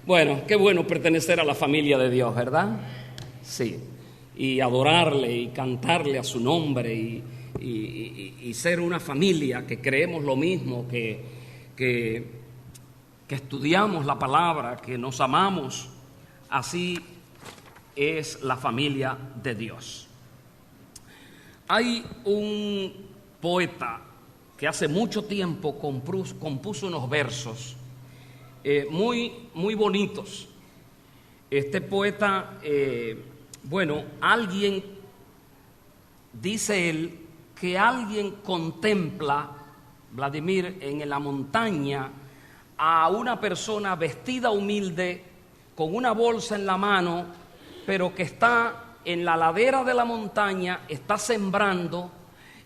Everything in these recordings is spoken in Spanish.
Bueno, qué bueno pertenecer a la familia de Dios, ¿verdad? Sí, y adorarle y cantarle a su nombre y ser una familia que creemos lo mismo, que estudiamos la palabra, que nos amamos. Así es la familia de Dios. Hay un poeta que hace mucho tiempo compuso unos versos muy bonitos. Este poeta, alguien, dice él, que alguien contempla, Vladimir, en la montaña a una persona vestida humilde, con una bolsa en la mano, pero que está en la ladera de la montaña, está sembrando,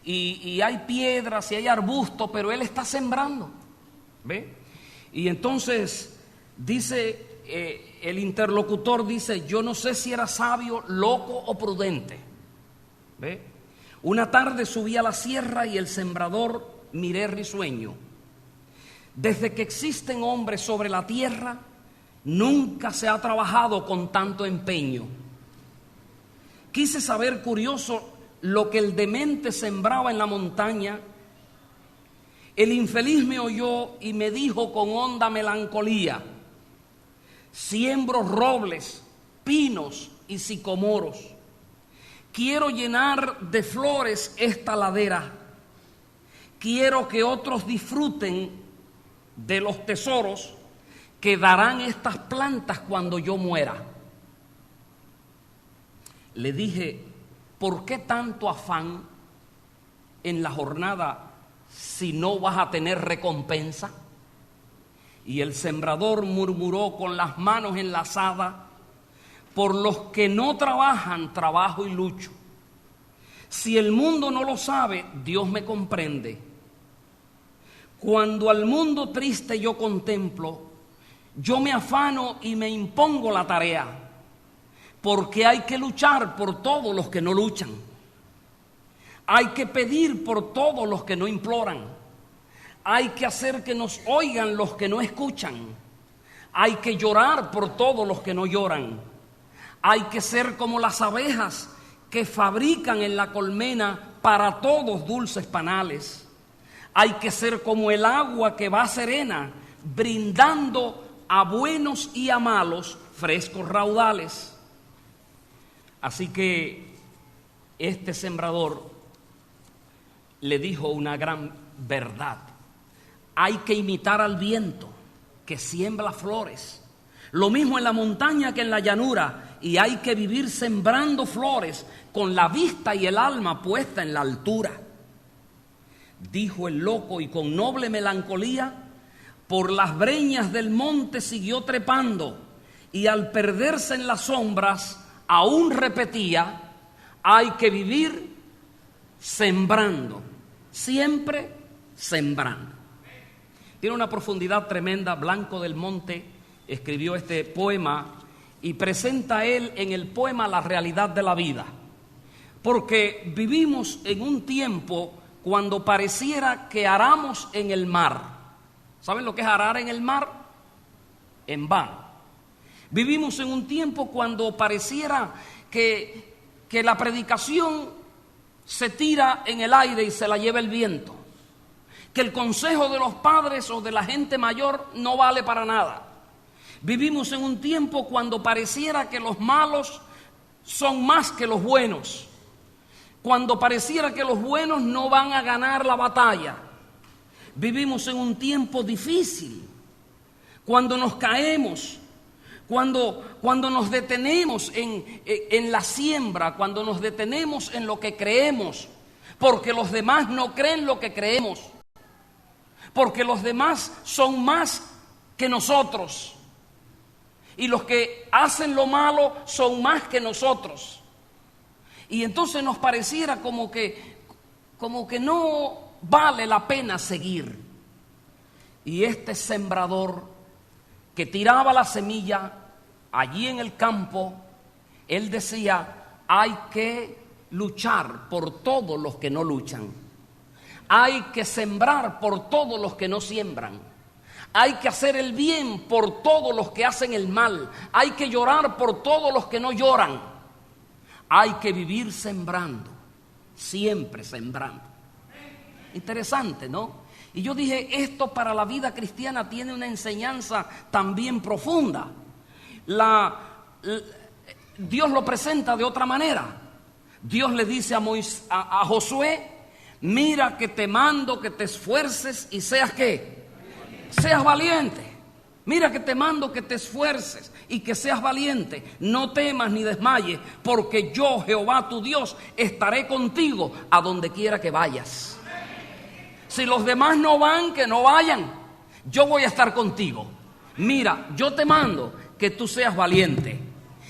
y hay piedras y hay arbustos, pero él está sembrando, ¿ve? Y entonces dice, el interlocutor dice: yo no sé si era sabio, loco o prudente, ¿ve? Una tarde subí a la sierra y el sembrador miré risueño. Desde que existen hombres sobre la tierra, nunca se ha trabajado con tanto empeño. Quise saber, curioso, lo que el demente sembraba en la montaña. El infeliz me oyó y me dijo con honda melancolía: siembro robles, pinos y sicomoros. Quiero llenar de flores esta ladera. Quiero que otros disfruten de los tesoros que darán estas plantas cuando yo muera. Le dije: ¿por qué tanto afán en la jornada si no vas a tener recompensa? Y el sembrador murmuró con las manos enlazadas: por los que no trabajan, trabajo y lucho. Si el mundo no lo sabe, Dios me comprende. Cuando al mundo triste yo contemplo, yo me afano y me impongo la tarea, porque hay que luchar por todos los que no luchan. Hay que pedir por todos los que no imploran. Hay que hacer que nos oigan los que no escuchan. Hay que llorar por todos los que no lloran. Hay que ser como las abejas que fabrican en la colmena para todos dulces panales. Hay que ser como el agua que va serena, brindando a buenos y a malos frescos raudales. Así que este sembrador le dijo una gran verdad. Hay que imitar al viento que siembra flores. Lo mismo en la montaña que en la llanura, y hay que vivir sembrando flores con la vista y el alma puesta en la altura. Dijo el loco, y con noble melancolía por las breñas del monte siguió trepando, y al perderse en las sombras aún repetía: hay que vivir sembrando, siempre sembrando. Tiene una profundidad tremenda. Blanco del Monte escribió este poema y presenta él en el poema la realidad de la vida, porque vivimos en un tiempo cuando pareciera que aramos en el mar. ¿Saben lo que es arar en el mar? En vano. Vivimos en un tiempo cuando pareciera que la predicación se tira en el aire y se la lleva el viento, que el consejo de los padres o de la gente mayor no vale para nada. Vivimos en un tiempo cuando pareciera que los malos son más que los buenos, cuando pareciera que los buenos no van a ganar la batalla. Vivimos en un tiempo difícil, cuando nos caemos, cuando nos detenemos en la siembra, cuando nos detenemos en lo que creemos, porque los demás no creen lo que creemos, porque los demás son más que nosotros, y los que hacen lo malo son más que nosotros. Y entonces nos pareciera como que no vale la pena seguir. Y este sembrador que tiraba la semilla allí en el campo, él decía: hay que luchar por todos los que no luchan. Hay que sembrar por todos los que no siembran. Hay que hacer el bien por todos los que hacen el mal. Hay que llorar por todos los que no lloran. Hay que vivir sembrando, siempre sembrando. Interesante, ¿no? Y yo dije, esto para la vida cristiana tiene una enseñanza también profunda. Dios lo presenta de otra manera. Dios le dice a Josué, mira que te mando que te esfuerces y seas ¿qué? Seas valiente. Mira que te mando que te esfuerces y que seas valiente. No temas ni desmayes, porque yo, Jehová tu Dios, estaré contigo a donde quiera que vayas. Si los demás no van, que no vayan. Yo voy a estar contigo. Mira, yo te mando que tú seas valiente.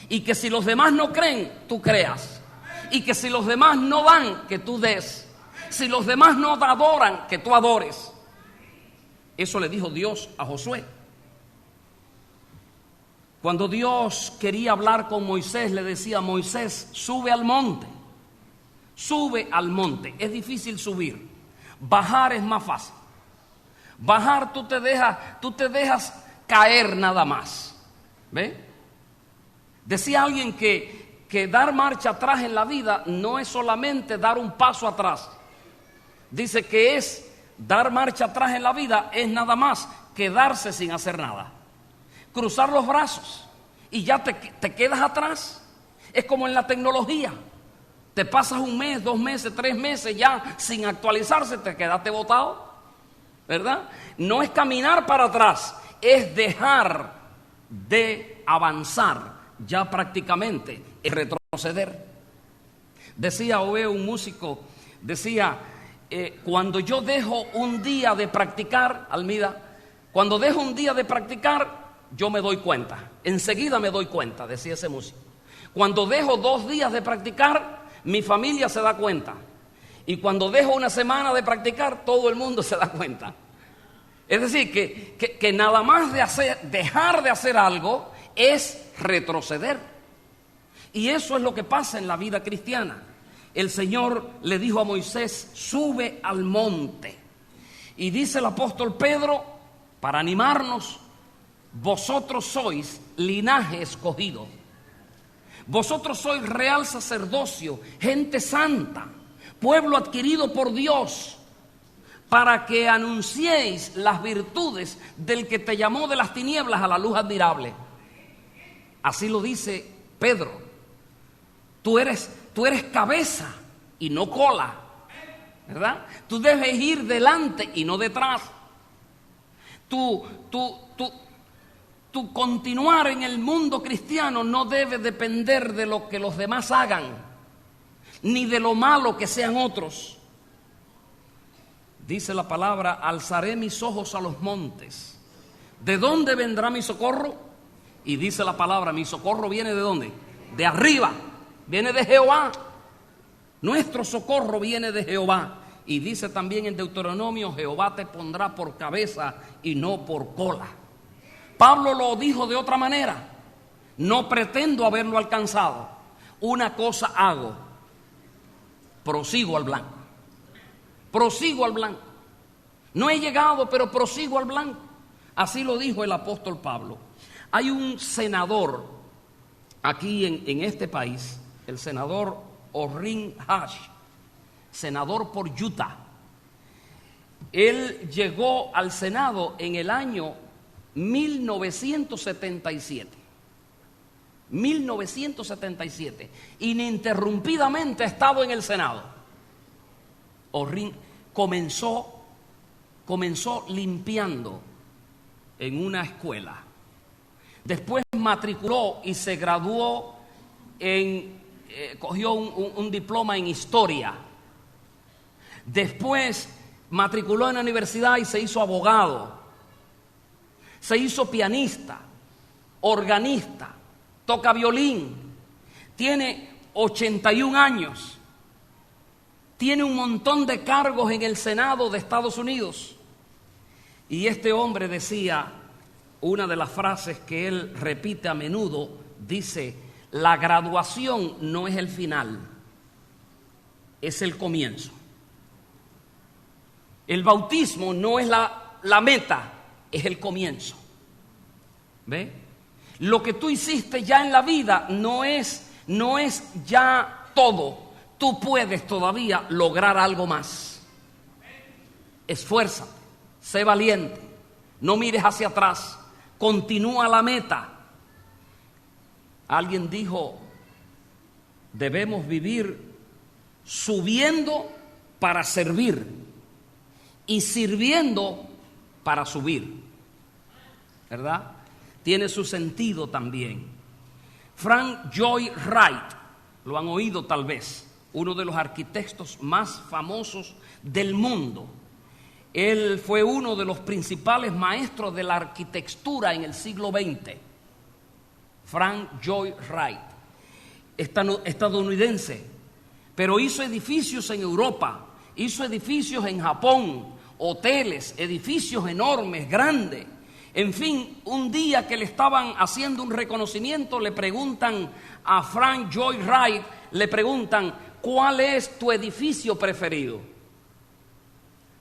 Y que si los demás no creen, tú creas. Y que si los demás no dan, que tú des. Si los demás no adoran, que tú adores. Eso le dijo Dios a Josué. Cuando Dios quería hablar con Moisés, le decía, Moisés, sube al monte. Sube al monte. Es difícil subir. Bajar es más fácil. Bajar tú te dejas caer nada más. ¿Ve? Decía alguien que dar marcha atrás en la vida no es solamente dar un paso atrás. Dice que es dar marcha atrás en la vida es nada más quedarse sin hacer nada. Cruzar los brazos y ya te quedas atrás. Es como en la tecnología. Te pasas un mes, 2 meses, 3 meses ya sin actualizarse, te quedaste botado, ¿verdad? No es caminar para atrás, es dejar de avanzar ya prácticamente, es retroceder. Decía un músico, decía, cuando yo dejo un día de practicar, Almida, cuando dejo un día de practicar, yo me doy cuenta, enseguida me doy cuenta, decía ese músico. Cuando dejo 2 días de practicar, mi familia se da cuenta. Y cuando dejo 1 semana de practicar, todo el mundo se da cuenta. Es decir, que nada más dejar de hacer algo es retroceder. Y eso es lo que pasa en la vida cristiana. El Señor le dijo a Moisés, sube al monte. Y dice el apóstol Pedro, para animarnos, vosotros sois linaje escogido. Vosotros sois real sacerdocio, gente santa, pueblo adquirido por Dios, para que anunciéis las virtudes del que te llamó de las tinieblas a la luz admirable. Así lo dice Pedro. Tú eres cabeza y no cola, ¿verdad? Tú debes ir delante y no detrás. Tu continuar en el mundo cristiano no debe depender de lo que los demás hagan, ni de lo malo que sean otros. Dice la palabra, alzaré mis ojos a los montes. ¿De dónde vendrá mi socorro? Y dice la palabra, mi socorro viene ¿de dónde? De arriba, viene de Jehová. Nuestro socorro viene de Jehová. Y dice también en Deuteronomio, Jehová te pondrá por cabeza y no por cola. Pablo lo dijo de otra manera, no pretendo haberlo alcanzado. Una cosa hago, prosigo al blanco. Prosigo al blanco. No he llegado, pero prosigo al blanco. Así lo dijo el apóstol Pablo. Hay un senador aquí en este país, el senador Orrin Hatch, senador por Utah. Él llegó al Senado en el año 1977. 1977. Ininterrumpidamente ha estado en el Senado. Orrin comenzó limpiando en una escuela. Después matriculó y se graduó cogió un diploma en historia. Después matriculó en la universidad y se hizo abogado. Se hizo pianista, organista, toca violín. Tiene 81 años. Tiene un montón de cargos en el Senado de Estados Unidos. Y este hombre decía, una de las frases que él repite a menudo, dice, la graduación no es el final, es el comienzo. El bautismo no es la meta, es el comienzo. ¿Ve? Lo que tú hiciste ya en la vida no es ya todo. Tú puedes todavía lograr algo más. Esfuérzate, sé valiente, no mires hacia atrás, continúa la meta. Alguien dijo, debemos vivir subiendo para servir y sirviendo para subir. ¿Verdad? Tiene su sentido también. Frank Lloyd Wright, lo han oído tal vez, uno de los arquitectos más famosos del mundo. Él fue uno de los principales maestros de la arquitectura en el siglo XX. Frank Lloyd Wright, estadounidense, pero hizo edificios en Europa, hizo edificios en Japón, hoteles, edificios enormes, grandes. En fin, un día que le estaban haciendo un reconocimiento, le preguntan a Frank Lloyd Wright, le preguntan, ¿cuál es tu edificio preferido?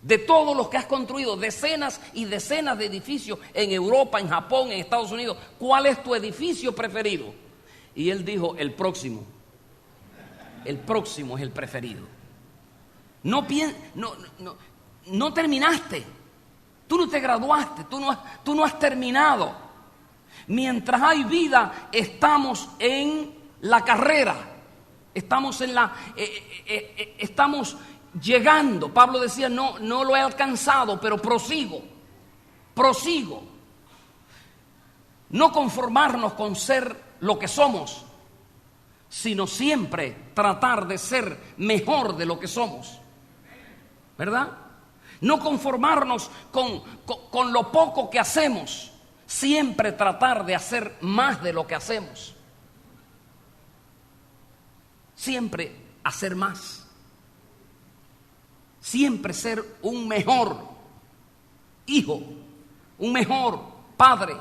De todos los que has construido, decenas y decenas de edificios en Europa, en Japón, en Estados Unidos, ¿cuál es tu edificio preferido? Y él dijo, el próximo. El próximo es el preferido. No terminaste. Tú no te graduaste, tú no has terminado. Mientras hay vida, estamos en la carrera. Estamos llegando. Pablo decía, no lo he alcanzado, pero prosigo. No conformarnos con ser lo que somos, sino siempre tratar de ser mejor de lo que somos. ¿Verdad? No conformarnos con lo poco que hacemos, siempre tratar de hacer más de lo que hacemos. Siempre hacer más. Siempre ser un mejor hijo, un mejor padre,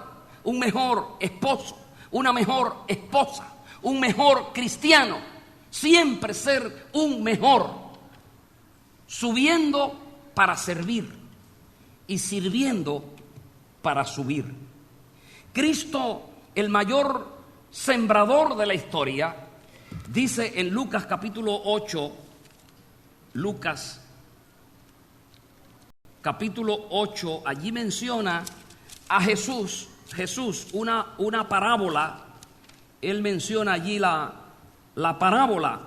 un mejor esposo, una mejor esposa, un mejor cristiano. Siempre ser un mejor, subiendo para servir y sirviendo para subir. Cristo, el mayor sembrador de la historia, dice en Lucas capítulo 8, Lucas capítulo 8, allí menciona a Jesús, una parábola. Él menciona allí la parábola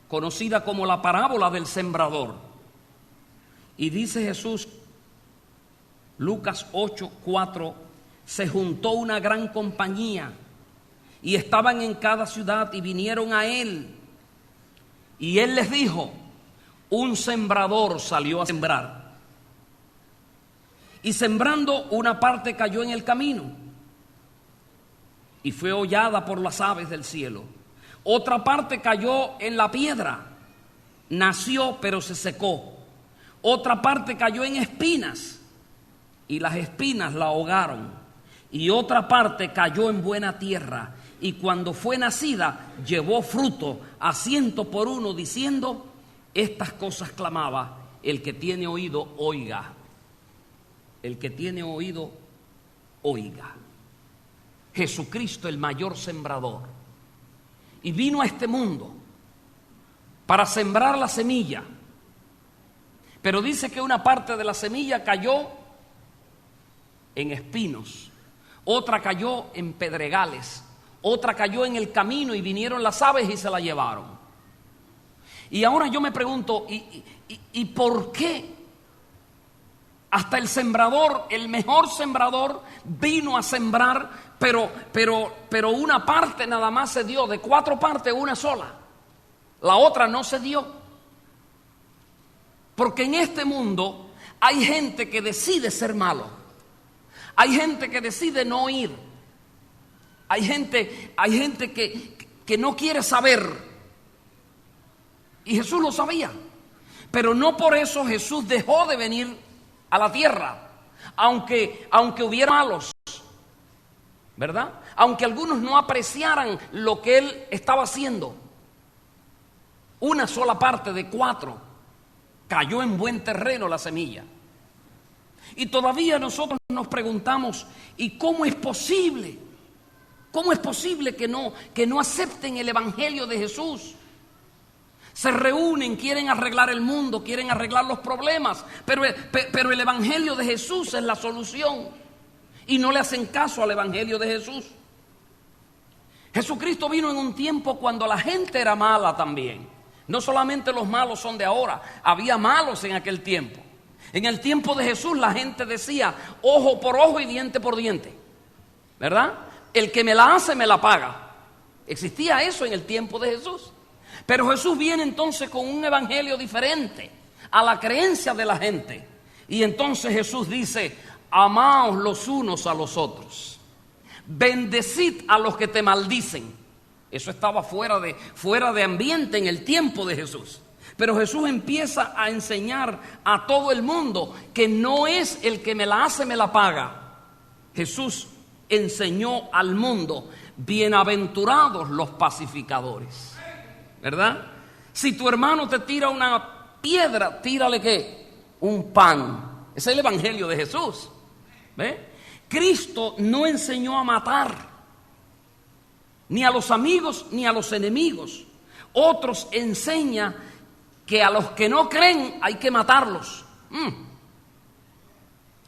conocida como la parábola del sembrador. Y dice Jesús, Lucas 8:4, se juntó una gran compañía y estaban en cada ciudad y vinieron a él. Y él les dijo, un sembrador salió a sembrar. Y sembrando, una parte cayó en el camino y fue hollada por las aves del cielo. Otra parte cayó en la piedra, nació pero se secó. Otra parte cayó en espinas y las espinas la ahogaron. Y otra parte cayó en buena tierra y cuando fue nacida llevó fruto a 100 por uno, diciendo, estas cosas clamaba, el que tiene oído oiga. El que tiene oído oiga. Jesucristo, el mayor sembrador, y vino a este mundo para sembrar la semilla. Pero dice que una parte de la semilla cayó en espinos, otra cayó en pedregales, otra cayó en el camino y vinieron las aves y se la llevaron. Y ahora yo me pregunto, ¿y por qué hasta el sembrador, el mejor sembrador, vino a sembrar, pero una parte nada más se dio, de 4 partes una sola, la otra no se dio? Porque en este mundo hay gente que decide ser malo, hay gente que decide no ir, hay gente que no quiere saber. Y Jesús lo sabía, pero no por eso Jesús dejó de venir a la tierra, aunque hubiera malos, ¿verdad? Aunque algunos no apreciaran lo que él estaba haciendo. Una sola parte de 4 cayó en buen terreno la semilla. Y todavía nosotros nos preguntamos, ¿y cómo es posible? ¿Cómo es posible que no acepten el Evangelio de Jesús? Se reúnen, quieren arreglar el mundo, quieren arreglar los problemas, pero el Evangelio de Jesús es la solución. Y no le hacen caso al Evangelio de Jesús. Jesucristo vino en un tiempo cuando la gente era mala también. No solamente los malos son de ahora, había malos en aquel tiempo. En el tiempo de Jesús la gente decía ojo por ojo y diente por diente, ¿verdad? El que me la hace me la paga. Existía eso en el tiempo de Jesús. Pero Jesús viene entonces con un evangelio diferente a la creencia de la gente. Y entonces Jesús dice, amaos los unos a los otros, bendecid a los que te maldicen. Eso estaba fuera de ambiente en el tiempo de Jesús. Pero Jesús empieza a enseñar a todo el mundo que no es el que me la hace me la paga. Jesús enseñó al mundo, bienaventurados los pacificadores, ¿verdad? Si tu hermano te tira una piedra, tírale ¿qué? Un pan. Ese es el evangelio de Jesús. ¿Ve? Cristo no enseñó a matar, ni a los amigos ni a los enemigos. Otros enseñan que a los que no creen hay que matarlos.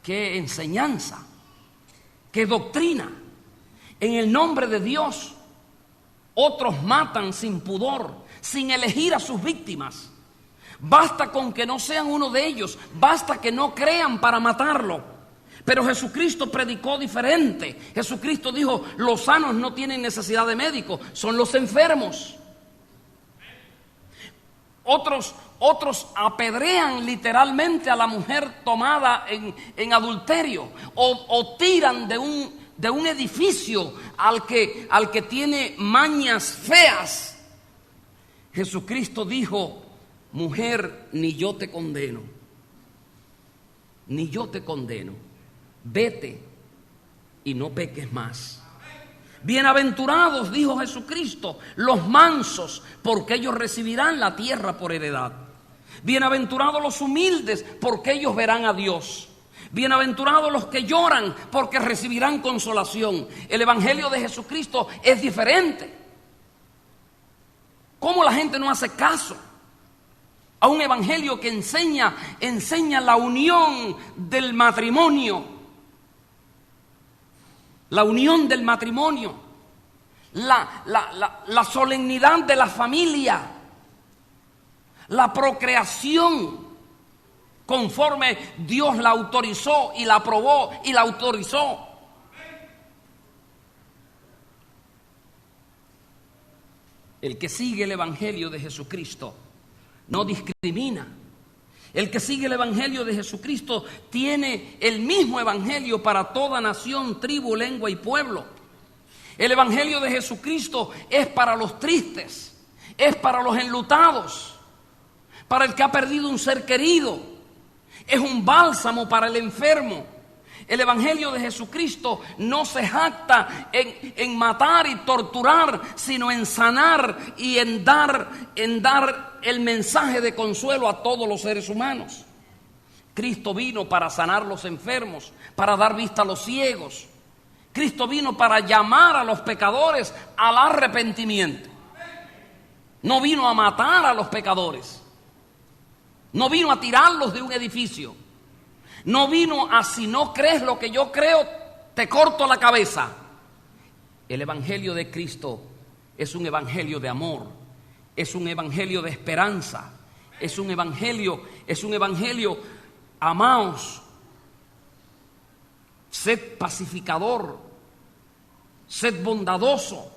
¡Qué enseñanza! ¡Qué doctrina! En el nombre de Dios, otros matan sin pudor, sin elegir a sus víctimas. Basta con que no sean uno de ellos, basta que no crean para matarlo. Pero Jesucristo predicó diferente. Jesucristo dijo, los sanos no tienen necesidad de médico, son los enfermos. Otros apedrean literalmente a la mujer tomada en adulterio, o tiran de un edificio al que tiene mañas feas. Jesucristo dijo, mujer, ni yo te condeno, ni yo te condeno, vete y no peques más. Bienaventurados, dijo Jesucristo, los mansos, porque ellos recibirán la tierra por heredad. Bienaventurados los humildes, porque ellos verán a Dios. Bienaventurados los que lloran, porque recibirán consolación. El evangelio de Jesucristo es diferente. ¿Cómo la gente no hace caso a un evangelio que enseña la unión del matrimonio? La unión del matrimonio, la solemnidad de la familia, la procreación, conforme Dios la autorizó y la aprobó y la autorizó. El que sigue el evangelio de Jesucristo no discrimina. El que sigue el evangelio de Jesucristo tiene el mismo evangelio para toda nación, tribu, lengua y pueblo. El evangelio de Jesucristo es para los tristes, es para los enlutados, para el que ha perdido un ser querido, es un bálsamo para el enfermo. El evangelio de Jesucristo no se jacta en matar y torturar, sino en sanar y en dar el mensaje de consuelo a todos los seres humanos. Cristo vino para sanar los enfermos, para dar vista a los ciegos. Cristo vino para llamar a los pecadores al arrepentimiento. No vino a matar a los pecadores. No vino a tirarlos de un edificio. No vino a, si no crees lo que yo creo, te corto la cabeza. El evangelio de Cristo es un evangelio de amor, es un evangelio de esperanza, es un evangelio, amaos, sed pacificador, sed bondadoso,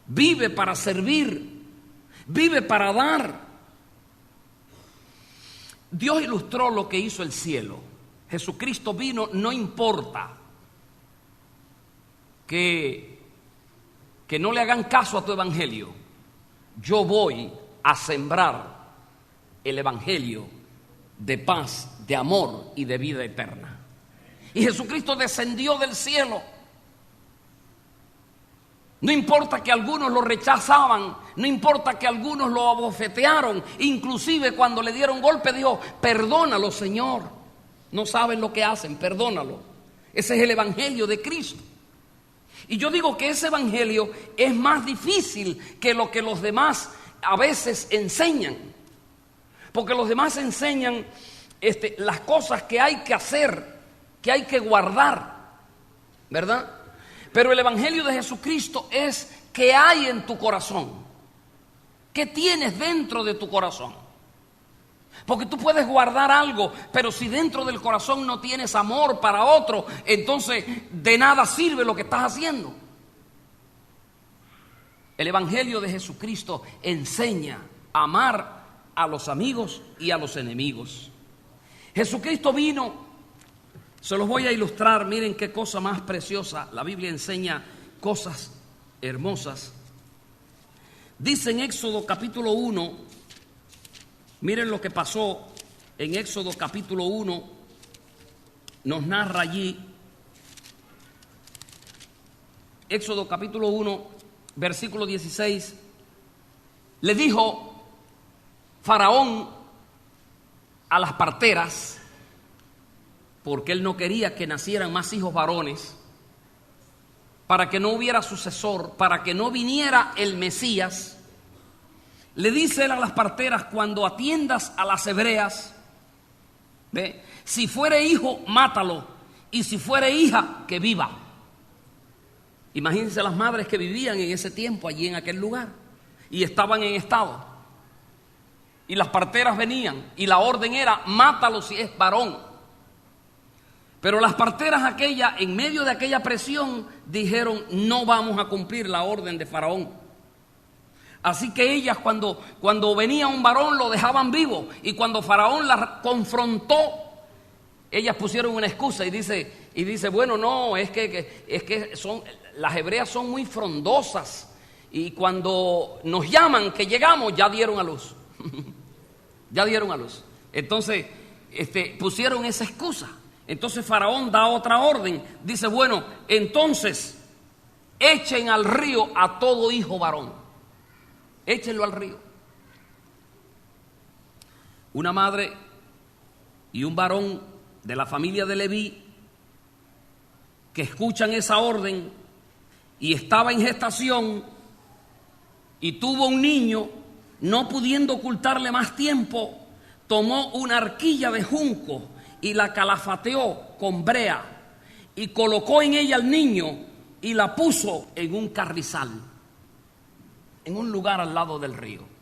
vive para servir, vive para dar. Dios ilustró lo que hizo el cielo. Jesucristo vino, no importa que no le hagan caso a tu evangelio. Yo voy a sembrar el evangelio de paz, de amor y de vida eterna. Y Jesucristo descendió del cielo. No importa que algunos lo rechazaban, no importa que algunos lo abofetearon, inclusive cuando le dieron golpe dijo, perdónalo, Señor. no saben lo que hacen, perdónalo. Ese es el evangelio de Cristo. Y yo digo que ese evangelio es más difícil que lo que los demás a veces enseñan. Porque los demás enseñan las cosas que hay que hacer, que hay que guardar, ¿verdad? Pero el evangelio de Jesucristo es qué hay en tu corazón, qué tienes dentro de tu corazón. Porque tú puedes guardar algo, pero si dentro del corazón no tienes amor para otro, entonces de nada sirve lo que estás haciendo. El evangelio de Jesucristo enseña a amar a los amigos y a los enemigos. Jesucristo vino, se los voy a ilustrar, miren qué cosa más preciosa. La Biblia enseña cosas hermosas. Dice en Éxodo capítulo 1, miren lo que pasó en Éxodo capítulo 1, nos narra allí. Éxodo capítulo 1, versículo 16, le dijo Faraón a las parteras, porque él no quería que nacieran más hijos varones, para que no hubiera sucesor, para que no viniera el Mesías. Le dice él a las parteras: cuando atiendas a las hebreas, ¿ve? Si fuere hijo, mátalo, y si fuere hija, que viva. Imagínense las madres que vivían en ese tiempo allí en aquel lugar y estaban en estado. Y las parteras venían y la orden era: mátalo si es varón. Pero las parteras aquellas, en medio de aquella presión, dijeron: no vamos a cumplir la orden de Faraón. Así que ellas cuando venía un varón lo dejaban vivo, y cuando Faraón las confrontó, ellas pusieron una excusa y dice bueno, no, es que las hebreas son muy frondosas, y cuando nos llaman que llegamos ya dieron a luz. Ya dieron a luz. Entonces pusieron esa excusa. Entonces Faraón da otra orden. Dice: bueno, entonces echen al río a todo hijo varón. Échenlo al río. Una madre y un varón de la familia de Leví, que escuchan esa orden, y estaba en gestación y tuvo un niño, no pudiendo ocultarle más tiempo, tomó una arquilla de junco y la calafateó con brea y colocó en ella al niño y la puso en un carrizal, en un lugar al lado del río.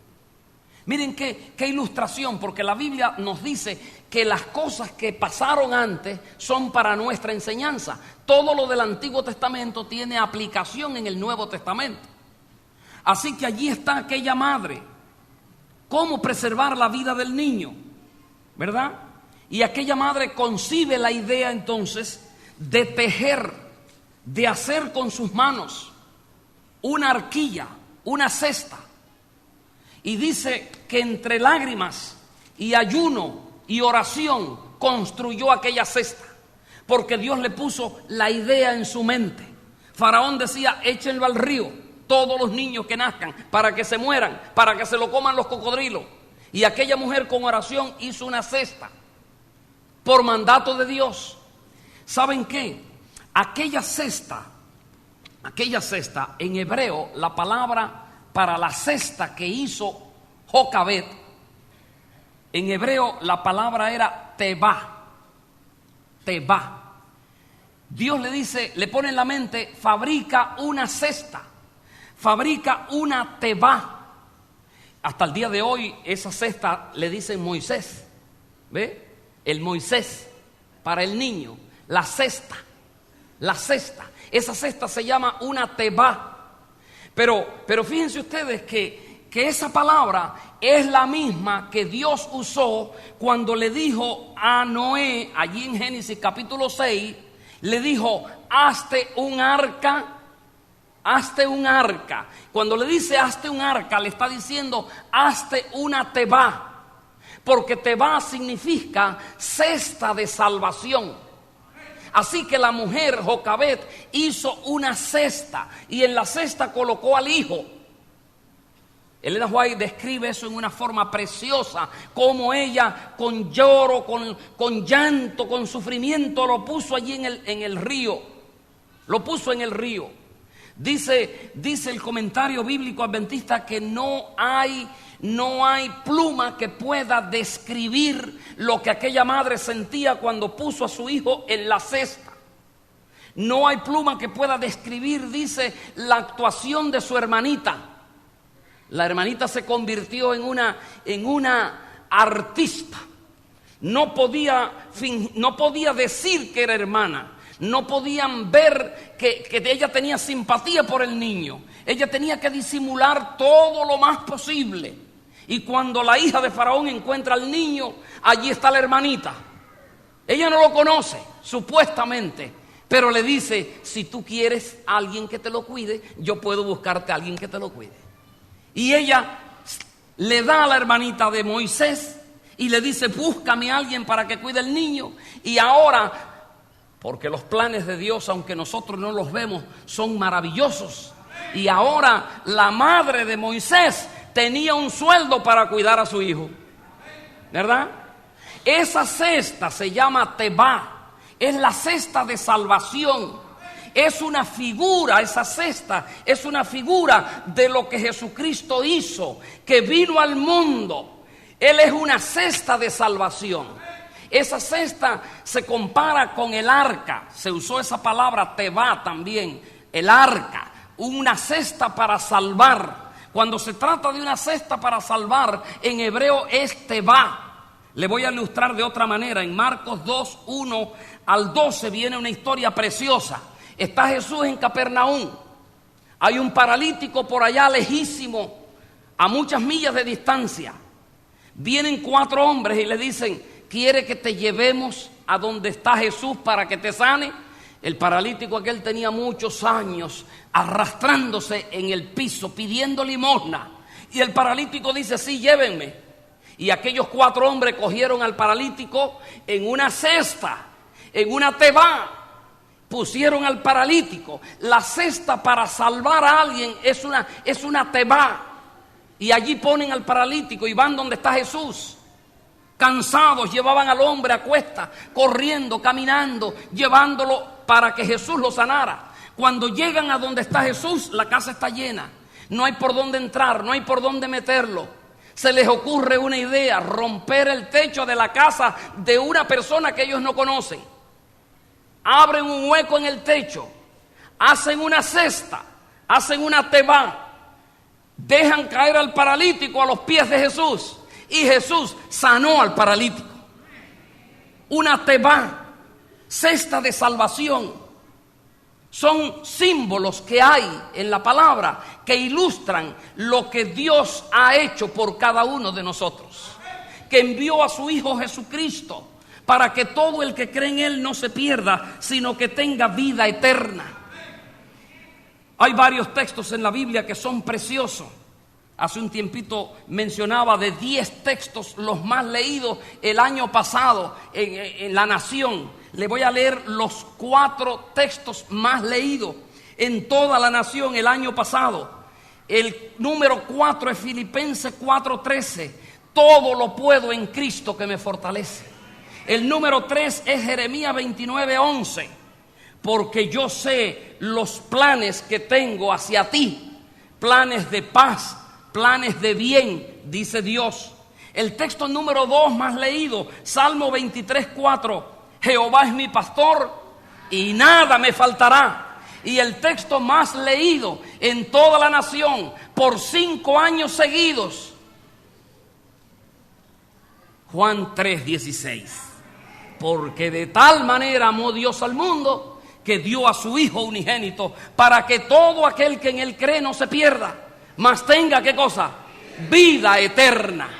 Miren qué ilustración, porque la Biblia nos dice que las cosas que pasaron antes son para nuestra enseñanza. Todo lo del Antiguo Testamento tiene aplicación en el Nuevo Testamento. Así que allí está aquella madre. ¿Cómo preservar la vida del niño? ¿Verdad? Y aquella madre concibe la idea entonces de tejer, de hacer con sus manos una arquilla, una cesta. Y dice que entre lágrimas y ayuno y oración construyó aquella cesta, porque Dios le puso la idea en su mente. Faraón decía: échenlo al río, todos los niños que nazcan, para que se mueran, para que se lo coman los cocodrilos. Y aquella mujer con oración hizo una cesta por mandato de Dios. ¿Saben qué? Aquella cesta, en hebreo, la palabra para la cesta que hizo Jocabet, en hebreo la palabra era tebá. Dios le dice, le pone en la mente: fabrica una cesta, fabrica una tebá. Hasta el día de hoy esa cesta le dicen Moisés. ¿Ve? El Moisés para el niño, la cesta. Esa cesta se llama una tebá. Pero fíjense ustedes que esa palabra es la misma que Dios usó cuando le dijo a Noé, allí en Génesis capítulo 6, le dijo: hazte un arca. Cuando le dice hazte un arca, le está diciendo: hazte una tebá, porque tebá significa cesta de salvación. Así que la mujer Jocabet hizo una cesta, y en la cesta colocó al hijo. Ellen White describe eso en una forma preciosa, como ella con lloro, con llanto, con sufrimiento lo puso allí en el río. Lo puso en el río. Dice el comentario bíblico adventista que no hay pluma que pueda describir lo que aquella madre sentía cuando puso a su hijo en la cesta. No hay pluma que pueda describir, dice, la actuación de su hermanita. La hermanita se convirtió en una artista. No podía decir que era hermana. No podían ver que ella tenía simpatía por el niño. Ella tenía que disimular todo lo más posible. Y cuando la hija de Faraón encuentra al niño, allí está la hermanita. Ella no lo conoce, supuestamente, pero le dice: si tú quieres a alguien que te lo cuide, yo puedo buscarte a alguien que te lo cuide. Y ella le da a la hermanita de Moisés y le dice: búscame a alguien para que cuide al niño. Y ahora, porque los planes de Dios, aunque nosotros no los vemos, son maravillosos. Y ahora la madre de Moisés tenía un sueldo para cuidar a su hijo, ¿verdad? Esa cesta se llama Tebá, es la cesta de salvación. Es una figura, esa cesta es una figura de lo que Jesucristo hizo, que vino al mundo. Él es una cesta de salvación. Esa cesta se compara con el arca. Se usó esa palabra Tebá también, el arca, una cesta para salvar. Cuando se trata de una cesta para salvar, en hebreo es Tebá. Le voy a ilustrar de otra manera. En Marcos 2, 1 al 12 viene una historia preciosa. Está Jesús en Capernaum. Hay un paralítico por allá lejísimo, a muchas millas de distancia. Vienen 4 hombres y le dicen: ¿quiere que te llevemos a donde está Jesús para que te sane? El paralítico aquel tenía muchos años arrastrándose en el piso, pidiendo limosna. Y el paralítico dice: sí, llévenme. Y aquellos 4 hombres cogieron al paralítico en una cesta, en una tebá. Pusieron al paralítico. La cesta para salvar a alguien es una tebá. Y allí ponen al paralítico y van donde está Jesús. Cansados, llevaban al hombre a cuesta, corriendo, caminando, llevándolo para que Jesús lo sanara. Cuando llegan a donde está Jesús, la casa está llena. No hay por dónde entrar, no hay por dónde meterlo. Se les ocurre una idea: romper el techo de la casa de una persona que ellos no conocen. Abren un hueco en el techo, hacen una cesta, hacen una tebá, dejan caer al paralítico a los pies de Jesús y Jesús sanó al paralítico. Una tebá, cesta de salvación. Son símbolos que hay en la palabra que ilustran lo que Dios ha hecho por cada uno de nosotros, que envió a su Hijo Jesucristo para que todo el que cree en Él no se pierda, sino que tenga vida eterna. Hay varios textos en la Biblia que son preciosos. Hace un tiempito mencionaba de 10 textos los más leídos el año pasado en La Nación. Le voy a leer los 4 textos más leídos en toda La Nación el año pasado. El número 4 es Filipenses 4:13. Todo lo puedo en Cristo que me fortalece. El número 3 es Jeremías 29:11. Porque yo sé los planes que tengo hacia ti, planes de paz, planes de bien, dice Dios. El texto número 2 más leído, Salmo 23:4. Jehová es mi pastor y nada me faltará. Y el texto más leído en toda La Nación por 5 años seguidos, Juan 3:16. Porque de tal manera amó Dios al mundo que dio a su Hijo unigénito, para que todo aquel que en Él cree no se pierda, mas tenga, ¿qué cosa? Vida eterna.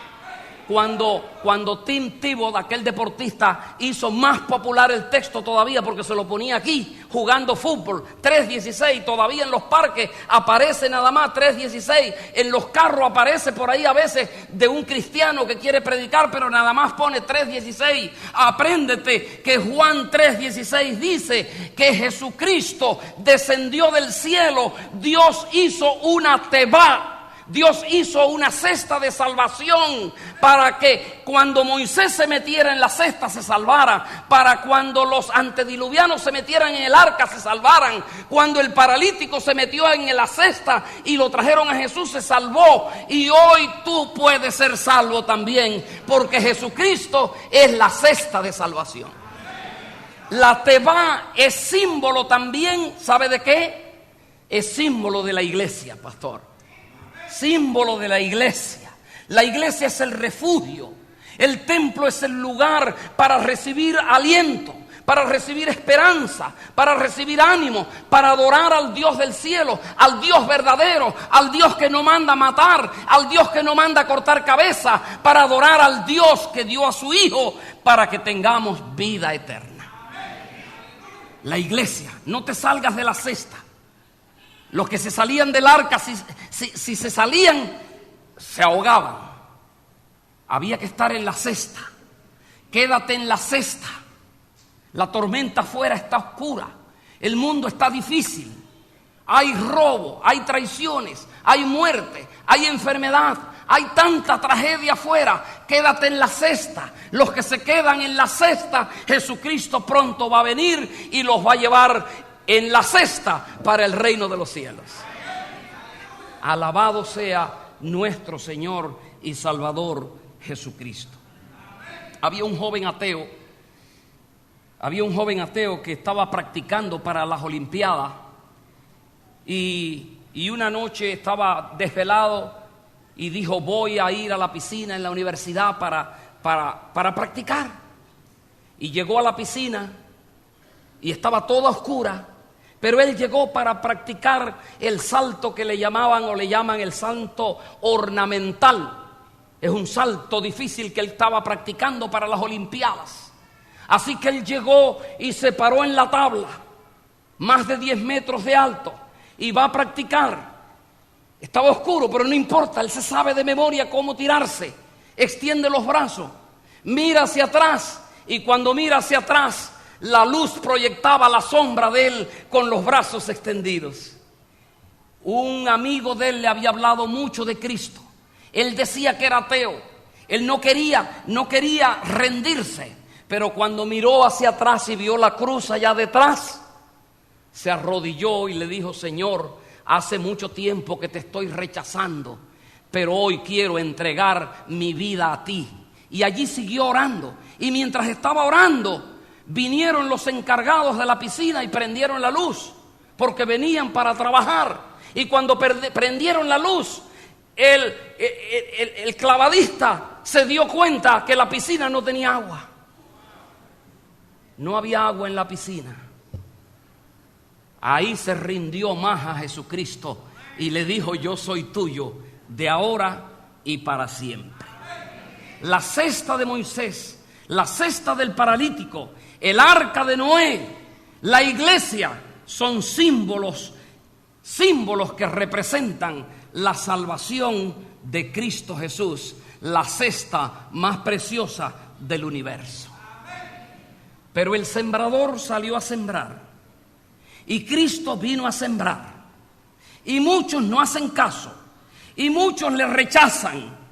Cuando Tim Tebow, aquel deportista, hizo más popular el texto todavía, porque se lo ponía aquí, jugando fútbol, 3:16, todavía en los parques aparece nada más 3:16, en los carros aparece por ahí a veces de un cristiano que quiere predicar, pero nada más pone 3:16. Apréndete que Juan 3:16 dice que Jesucristo descendió del cielo, Dios hizo una tebá Dios hizo una cesta de salvación para que cuando Moisés se metiera en la cesta se salvara, para cuando los antediluvianos se metieran en el arca se salvaran, cuando el paralítico se metió en la cesta y lo trajeron a Jesús se salvó. Y hoy tú puedes ser salvo también, porque Jesucristo es la cesta de salvación. La teba es símbolo también, ¿sabe de qué? Es símbolo de la iglesia, pastor. Símbolo de la iglesia. La iglesia es el refugio. El templo es el lugar para recibir aliento, para recibir esperanza, para recibir ánimo, para adorar al Dios del cielo, al Dios verdadero, al Dios que no manda matar, al Dios que no manda cortar cabeza, para adorar al Dios que dio a su Hijo para que tengamos vida eterna. La iglesia, no te salgas de la cesta. Los que se salían del arca, si se salían, se ahogaban. Había que estar en la cesta. Quédate en la cesta. La tormenta afuera está oscura. El mundo está difícil. Hay robo, hay traiciones, hay muerte, hay enfermedad, hay tanta tragedia afuera. Quédate en la cesta. Los que se quedan en la cesta, Jesucristo pronto va a venir y los va a llevar en la cesta para el reino de los cielos. Alabado sea nuestro Señor y Salvador Jesucristo. Había un joven ateo que estaba practicando para las Olimpiadas y una noche estaba desvelado y dijo: voy a ir a la piscina en la universidad para practicar. Y llegó a la piscina y estaba toda oscura. Pero él llegó para practicar el salto que le llamaban o le llaman el salto ornamental. Es un salto difícil que él estaba practicando para las Olimpiadas. Así que él llegó y se paró en la tabla, más de 10 metros de alto, y va a practicar. Estaba oscuro, pero no importa, él se sabe de memoria cómo tirarse. Extiende los brazos, mira hacia atrás, y cuando mira hacia atrás, la luz proyectaba la sombra de él con los brazos extendidos. Un amigo de él le había hablado mucho de Cristo. Él decía que era ateo. Él no quería rendirse. Pero cuando miró hacia atrás y vio la cruz allá detrás, se arrodilló y le dijo: Señor, hace mucho tiempo que te estoy rechazando, pero hoy quiero entregar mi vida a ti. Y allí siguió orando. Y mientras estaba orando, vinieron los encargados de la piscina y prendieron la luz, porque venían para trabajar. Y cuando prendieron la luz, el clavadista se dio cuenta que la piscina no tenía agua. No había agua en la piscina. Ahí se rindió más a Jesucristo y le dijo: yo soy tuyo de ahora y para siempre. La cesta de Moisés, la cesta del paralítico, el arca de Noé, la iglesia son símbolos que representan la salvación de Cristo Jesús, la cesta más preciosa del universo. Pero el sembrador salió a sembrar y Cristo vino a sembrar, y muchos no hacen caso y muchos le rechazan.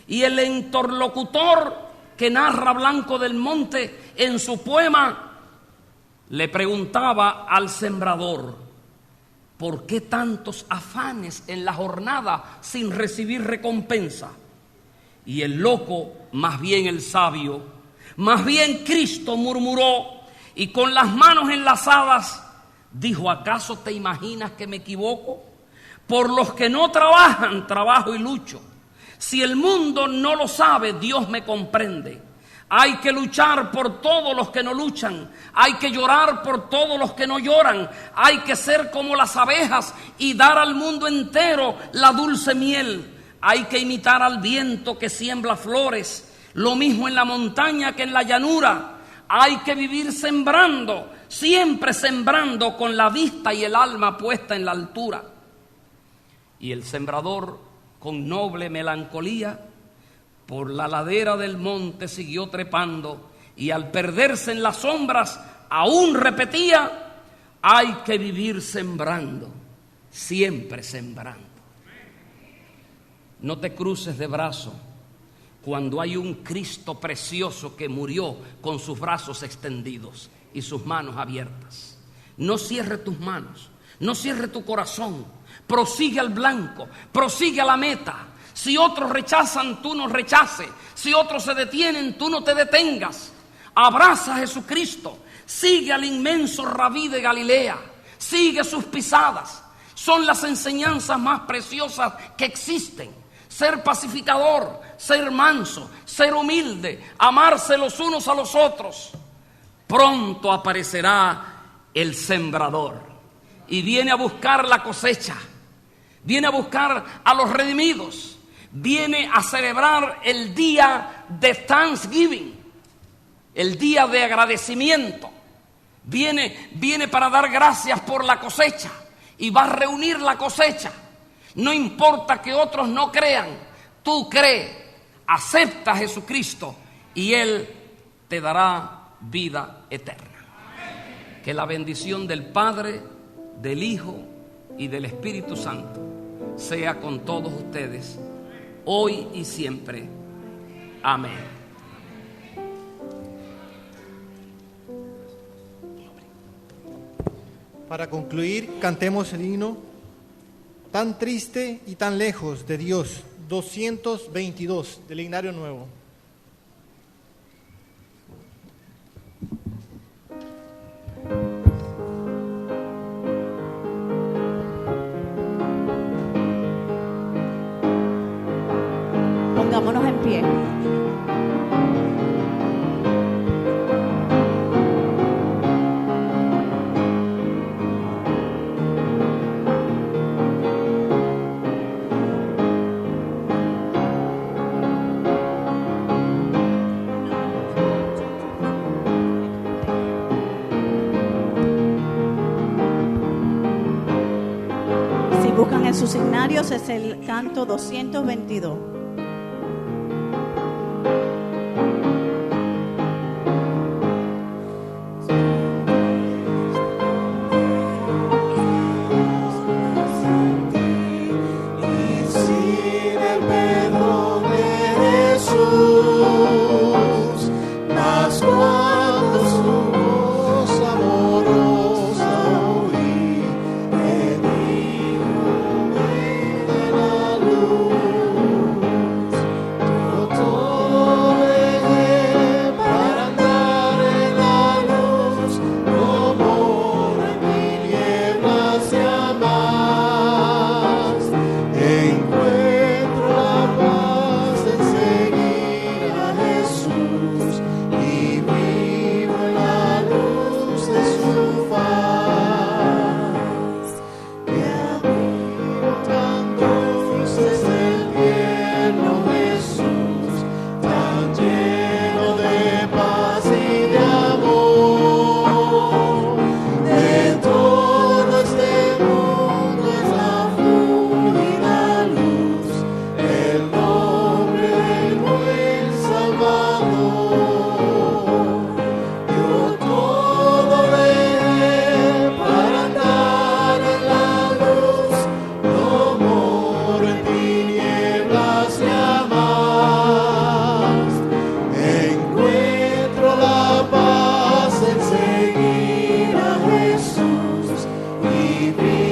Y el interlocutor que narra Blanco del Monte en su poema le preguntaba al sembrador: ¿por qué tantos afanes en la jornada sin recibir recompensa? Y el loco, más bien el sabio, más bien Cristo, murmuró y con las manos enlazadas dijo: ¿acaso te imaginas que me equivoco? Por los que no trabajan, trabajo y lucho. Si el mundo no lo sabe, Dios me comprende. Hay que luchar por todos los que no luchan. Hay que llorar por todos los que no lloran. Hay que ser como las abejas y dar al mundo entero la dulce miel. Hay que imitar al viento que siembra flores. Lo mismo en la montaña que en la llanura. Hay que vivir sembrando, siempre sembrando con la vista y el alma puesta en la altura. Y el sembrador, con noble melancolía, por la ladera del monte siguió trepando, y al perderse en las sombras aún repetía: hay que vivir sembrando, siempre sembrando. No te cruces de brazo cuando hay un Cristo precioso que murió con sus brazos extendidos y sus manos abiertas. No cierre tus manos, no cierre tu corazón. Prosigue al blanco, prosigue a la meta. Si otros rechazan, tú no rechaces. Si otros se detienen, tú no te detengas. Abraza a Jesucristo. Sigue al inmenso Rabí de Galilea. Sigue sus pisadas. Son las enseñanzas más preciosas que existen. Ser pacificador, ser manso, ser humilde, amarse los unos a los otros. Pronto aparecerá el sembrador y viene a buscar la cosecha. Viene a buscar a los redimidos. Viene a celebrar el día de Thanksgiving, el día de agradecimiento. Viene para dar gracias por la cosecha y va a reunir la cosecha. No importa que otros no crean, tú crees, acepta a Jesucristo y Él te dará vida eterna. Que la bendición del Padre, del Hijo y del Espíritu Santo sea con todos ustedes, hoy y siempre. Amén. Para concluir, cantemos el himno Tan triste y tan lejos de Dios, 222 del Himnario Nuevo. Pongámonos en pie. Si buscan en sus signarios, es el canto 222. Jesús y